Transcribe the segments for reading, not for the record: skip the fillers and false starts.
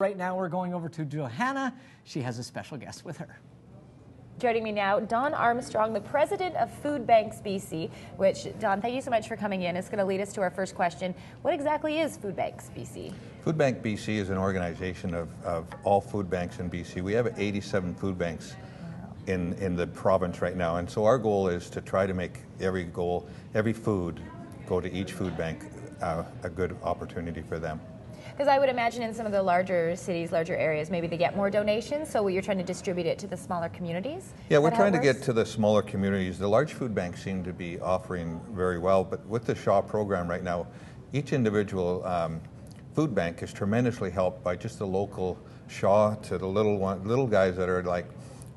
Right now we're going over to Johanna. She has a special guest with her. Joining me now, Don Armstrong, the president of Food Banks BC, which, Don, thank you so much for coming in. It's going to lead us to our first question. What exactly is Food Banks BC? Food Bank BC is an organization of all food banks in BC. We have 87 food banks in the province right now, and so our goal is to try to make every food go to each food bank a good opportunity for them. Because I would imagine in some of the larger cities, larger areas, maybe they get more donations, so you're trying to distribute it to the smaller communities? Yeah, we're trying to get to the smaller communities. The large food banks seem to be offering very well, but with the Shaw program right now, each individual food bank is tremendously helped by just the local Shaw to the little guys that are like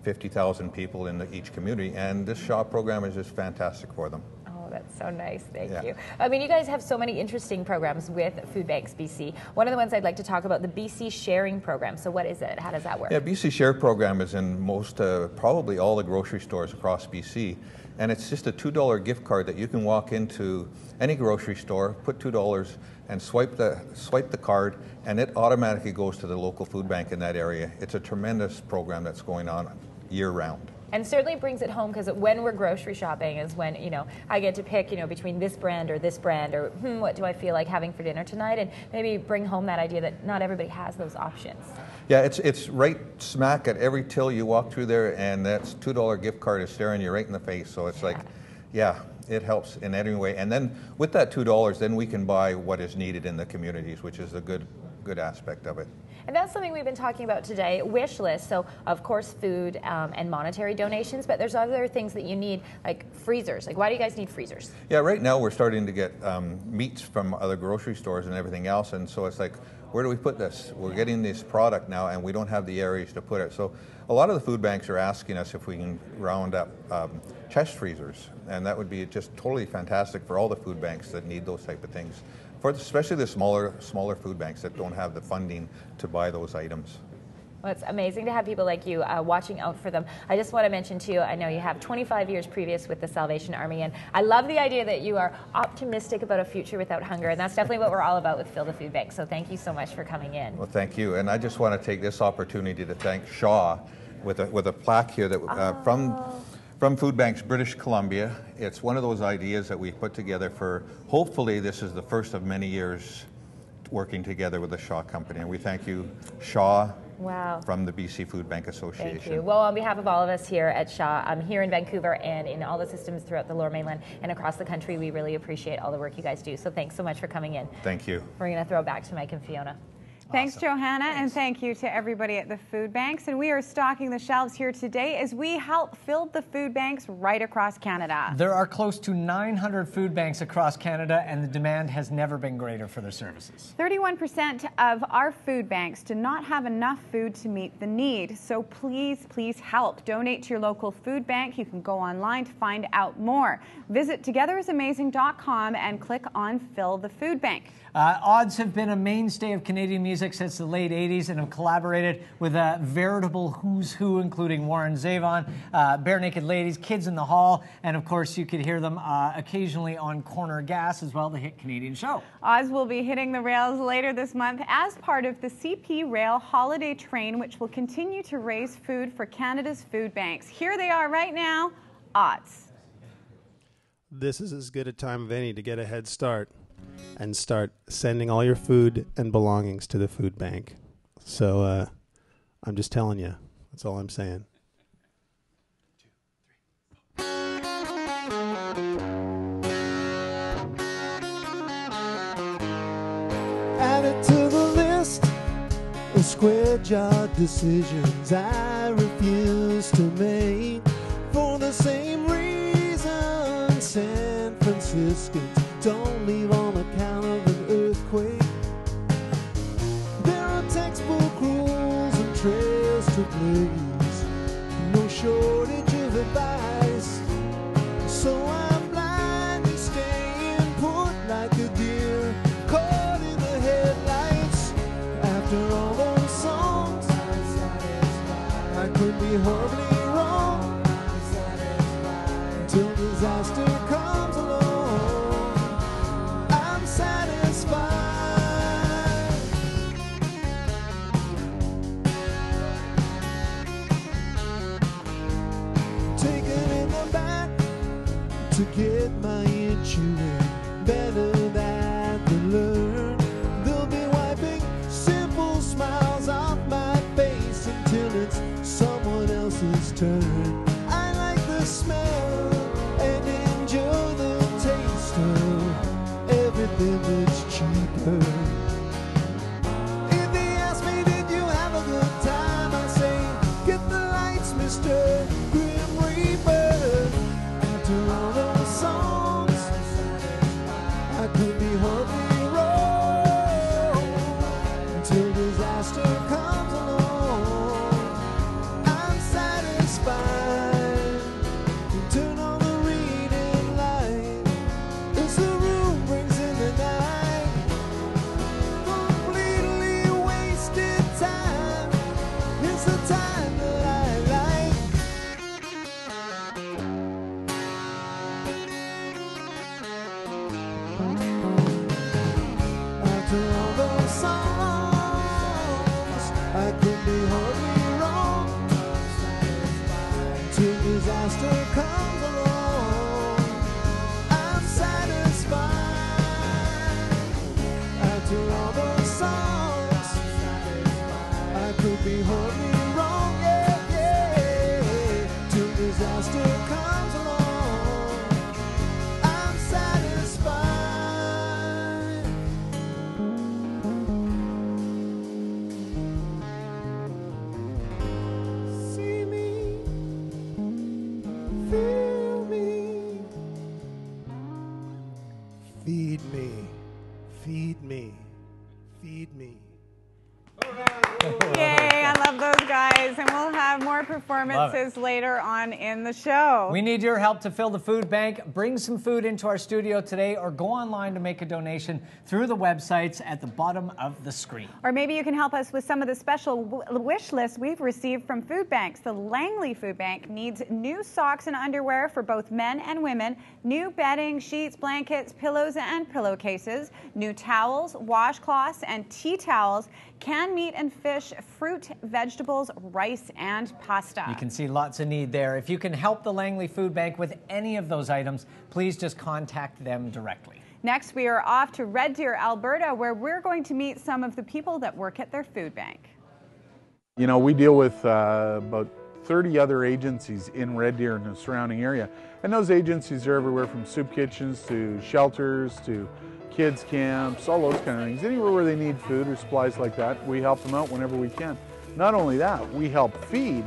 50,000 people in each community, and this Shaw program is just fantastic for them. That's so nice. Thank you. I mean, you guys have so many interesting programs with Food Banks BC. One of the ones I'd like to talk about, the BC Sharing Program. So what is it? How does that work? Yeah, BC Share Program is in most, probably all the grocery stores across BC. And it's just a $2 gift card that you can walk into any grocery store, put $2 and swipe the card, and it automatically goes to the local food bank in that area. It's a tremendous program that's going on year round. And certainly brings it home, because when we're grocery shopping is when, I get to pick, between this brand or what do I feel like having for dinner tonight, and maybe bring home that idea that not everybody has those options. Yeah, it's right smack at every till you walk through there, and that $2 gift card is staring you right in the face. So it's like, yeah, it helps in any way. And then with that $2, then we can buy what is needed in the communities, which is a good aspect of it. And that's something we've been talking about today, wish list. So, of course, food and monetary donations, but there's other things that you need, like freezers. Like, why do you guys need freezers? Yeah, right now we're starting to get meats from other grocery stores and everything else, and so it's like, where do we put this? We're getting this product now, and we don't have the areas to put it. So a lot of the food banks are asking us if we can round up chest freezers, and that would be just totally fantastic for all the food banks that need those type of things. Especially the smaller food banks that don't have the funding to buy those items. Well, it's amazing to have people like you watching out for them. I just want to mention too, I know you have 25 years previous with the Salvation Army, and I love the idea that you are optimistic about a future without hunger, and that's definitely what we're all about with Fill the Food Bank. So thank you so much for coming in. Well, thank you, and I just want to take this opportunity to thank Shaw with a plaque here that from Food Banks British Columbia. It's one of those ideas that we put together for, hopefully this is the first of many years working together with the Shaw Company. And we thank you, Shaw, from the BC Food Bank Association. Thank you. Well, on behalf of all of us here at Shaw, here in Vancouver and in all the systems throughout the Lower Mainland and across the country, we really appreciate all the work you guys do. So thanks so much for coming in. Thank you. We're going to throw it back to Mike and Fiona. Thanks, Johanna, and thank you to everybody at the food banks. And we are stocking the shelves here today as we help fill the food banks right across Canada. There are close to 900 food banks across Canada, and the demand has never been greater for their services. 31% of our food banks do not have enough food to meet the need. So please, please help. Donate to your local food bank. You can go online to find out more. Visit togetherisAmazing.com and click on Fill the Food Bank. Odds have been a mainstay of Canadian music since the late 80s and have collaborated with a veritable who's who, including Warren Zevon, Bare Naked Ladies, Kids in the Hall, and of course you could hear them occasionally on Corner Gas as well, the hit Canadian show. Oz will be hitting the rails later this month as part of the CP Rail Holiday Train, which will continue to raise food for Canada's food banks. Here they are right now, Oz. This is as good a time of any to get a head start and start sending all your food and belongings to the food bank. So I'm just telling you. That's all I'm saying. 1, 2, 3. Add it to the list of square jaw decisions I refuse to make. For the same reason San Franciscans don't leave on account of an earthquake. There are textbook rules and trails to blaze, no shortage of advice. So I'm blindly staying put like a deer caught in the headlights. After all those songs, I could be horribly wrong until disaster comes along. to get my intuition better that they learn. They'll be wiping simple smiles off my face until it's someone else's turn. I like the smell and enjoy the taste of everything that's cheaper. If they ask me, did you have a good time? I say, get the lights, Mr. Grim Reaper. After all those songs, I could be horribly wrong until disaster comes along. I'm satisfied. Turn on the reading light as the room brings in the night. Completely wasted time. It's the time that I like. After all those songs, I could be horribly wrong till disaster comes along. I'm satisfied. After all those songs, I could be horribly wrong, yeah, yeah, till disaster comes along. I'm satisfied. See me, feel me, feed me, feed me, feed me. Yay, I love those guys. And we'll have more performances later on in the show. We need your help to fill the food bank. Bring some food into our studio today or go online to make a donation through the websites at the bottom of the screen. Or maybe you can help us with some of the special wish lists we've received from food banks. The Langley Food Bank needs new socks and underwear for both men and women, new bedding, sheets, blankets, pillows, and pillowcases, new towels, washcloths, and tea towels, canned meat and fish, fruit, vegetables, rice, and pasta. You can see lots of need there. If you can help the Langley Food Bank with any of those items, please just contact them directly. Next, we are off to Red Deer, Alberta, where we're going to meet some of the people that work at their food bank. You know, we deal with about 30 other agencies in Red Deer and the surrounding area. And those agencies are everywhere from soup kitchens to shelters to kids camps, all those kind of things. Anywhere where they need food or supplies like that, we help them out whenever we can. Not only that, we help feed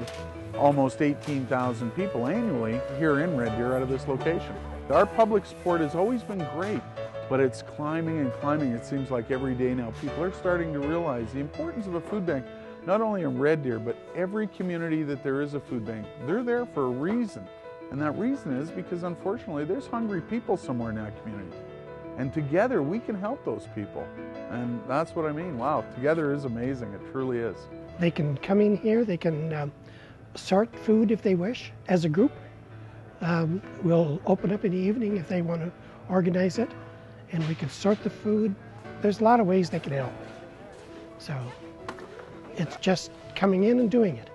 almost 18,000 people annually here in Red Deer out of this location. Our public support has always been great, but it's climbing and climbing. It seems like every day now people are starting to realize the importance of a food bank, not only in Red Deer, but every community that there is a food bank. They're there for a reason. And that reason is because unfortunately there's hungry people somewhere in that community. And together we can help those people. And that's what I mean. Wow, together is amazing. It truly is. They can come in here, they can sort food if they wish as a group. We'll open up in the evening if they want to organize it, and we can sort the food. There's a lot of ways they can help. So it's just coming in and doing it.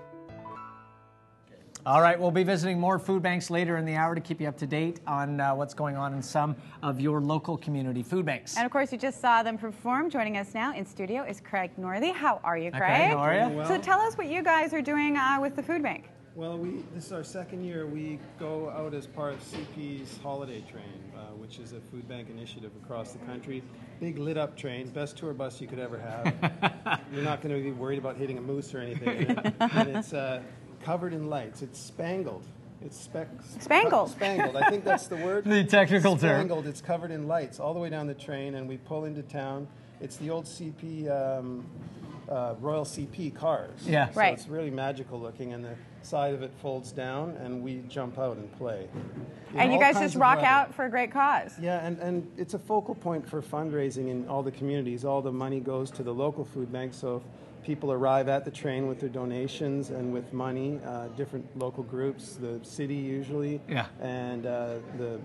All right, we'll be visiting more food banks later in the hour to keep you up to date on what's going on in some of your local community food banks. And of course, you just saw them perform. Joining us now in studio is Craig Northey. How are you, Craig? Craig, how are you? Well. So tell us what you guys are doing with the food bank. Well, this is our second year. We go out as part of CP's Holiday Train, which is a food bank initiative across the country. Big lit up train, best tour bus you could ever have. You're not going to be worried about hitting a moose or anything in it. And it's covered in lights. It's spangled. It's Spangled. Spangled. I think that's the word. The technical term. Spangled. It's covered in lights all the way down the train, and we pull into town. It's the old CP, Royal CP cars. Yeah. So Right. it's really magical looking, and the side of it folds down, and we jump out and play. And you all guys kinds just of rock weather. out for a great cause. Yeah, and it's a focal point for fundraising in all the communities. All the money goes to the local food bank, so if people arrive at the train with their donations and with money, different local groups, the city usually, Yeah. and the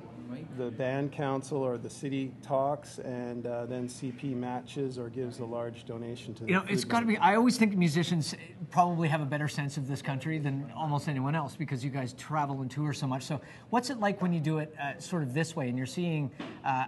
the band council or the city talks, and then CP matches or gives a large donation to the You know, it's food got to bank. be. I always think musicians probably have a better sense of this country than almost anyone else because you guys travel and tour so much. So, what's it like when you do it sort of this way, and you're seeing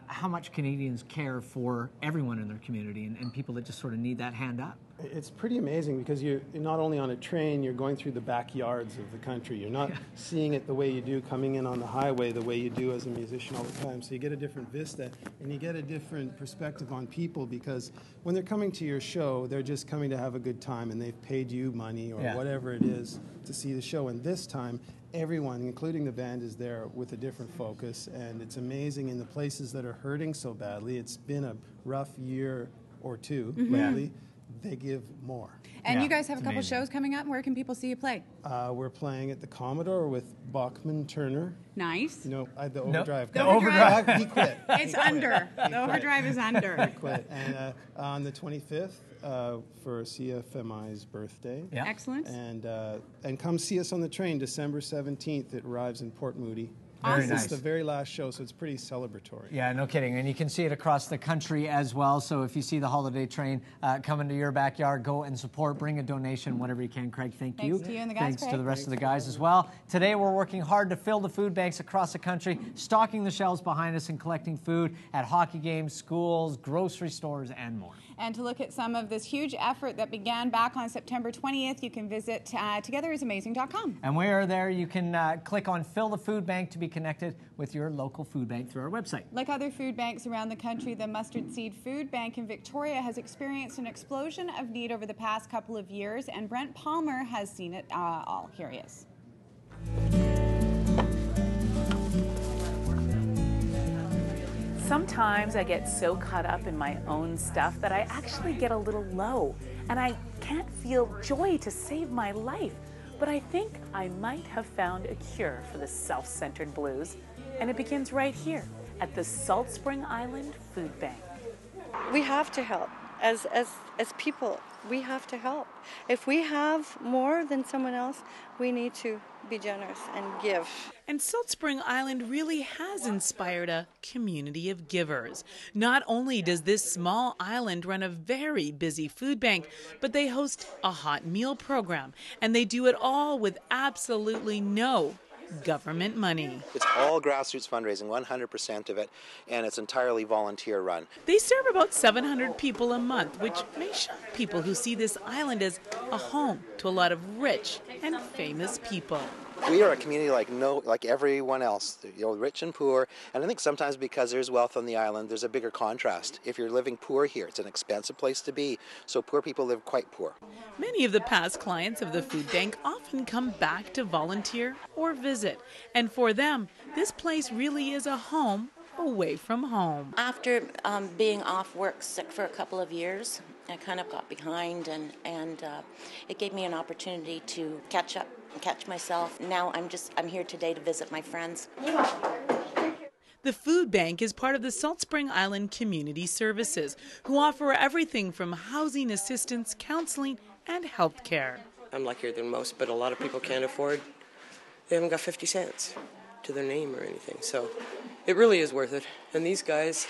how much Canadians care for everyone in their community and people that just sort of need that hand up? It's pretty amazing because you're not only on a train, you're going through the backyards of the country. You're not seeing it the way you do coming in on the highway, the way you do as a musician all the time. So you get a different vista and you get a different perspective on people because when they're coming to your show, they're just coming to have a good time and they've paid you money or whatever it is to see the show. And this time, everyone, including the band, is there with a different focus. And it's amazing in the places that are hurting so badly. It's been a rough year or two lately. They give more. And you guys have a couple shows coming up. Where can people see you play? We're playing at the Commodore with Bachman Turner. Nice. You know, the Overdrive. The Overdrive. He quit. It's under. The Overdrive is under. He quit. And on the 25th for CFMI's birthday. Yeah. Excellent. And come see us on the train, December 17th. It arrives in Port Moody. Very This nice. is the very last show, so it's pretty celebratory. Yeah, no kidding. And you can see it across the country as well. So if you see the holiday train coming to your backyard, go and support, bring a donation, whatever you can. Craig, thank you. Thanks to you and the guys, Thanks to Craig. the rest of the guys as well. Today we're working hard to fill the food banks across the country, stocking the shelves behind us and collecting food at hockey games, schools, grocery stores, and more. And to look at some of this huge effort that began back on September 20th, you can visit togetherisAmazing.com. And where there, you can click on Fill the Food Bank to be connected with your local food bank through our website. Like other food banks around the country, the Mustard Seed Food Bank in Victoria has experienced an explosion of need over the past couple of years, and Brent Palmer has seen it all. Here he is. Sometimes I get so caught up in my own stuff that I actually get a little low, and I can't feel joy to save my life. But I think I might have found a cure for the self-centered blues, and it begins right here at the Salt Spring Island Food Bank. We have to help. As people, we have to help. If we have more than someone else, we need to be generous and give. And Salt Spring Island really has inspired a community of givers. Not only does this small island run a very busy food bank, but they host a hot meal program, and they do it all with absolutely no government money. It's all grassroots fundraising, 100% of it, and it's entirely volunteer run. They serve about 700 people a month, which may shock people who see this island as a home to a lot of rich and famous people. We are a community like everyone else, rich and poor, and I think sometimes because there's wealth on the island, there's a bigger contrast. If you're living poor here, it's an expensive place to be, so poor people live quite poor. Many of the past clients of the food bank often come back to volunteer or visit, and for them, this place really is a home away from home. After being off work sick for a couple of years, I kind of got behind, and it gave me an opportunity to catch up and catch myself. Now I'm here today to visit my friends. The food bank is part of the Salt Spring Island Community Services, who offer everything from housing assistance, counseling, and health care. I'm luckier than most, but a lot of people can't afford, they haven't got 50 cents to their name or anything. So it really is worth it. And these guys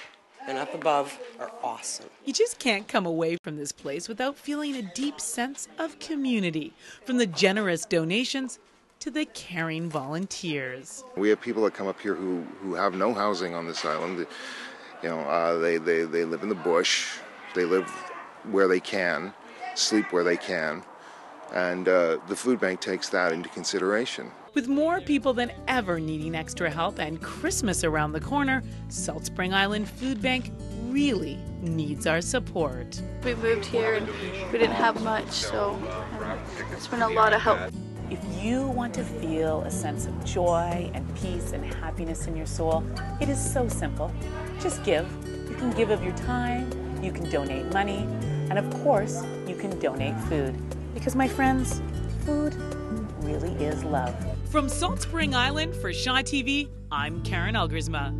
and up above are awesome. You just can't come away from this place without feeling a deep sense of community, from the generous donations to the caring volunteers. We have people that come up here who have no housing on this island. They live in the bush. They live where they can, sleep where they can, and the food bank takes that into consideration. With more people than ever needing extra help and Christmas around the corner, Salt Spring Island Food Bank really needs our support. We moved here and we didn't have much, so it's been a lot of help. If you want to feel a sense of joy and peace and happiness in your soul, it is so simple. Just give. You can give of your time, you can donate money, and of course, you can donate food. Because my friends, food really is love. From Salt Spring Island for Shaw TV, I'm Karen Elgersma.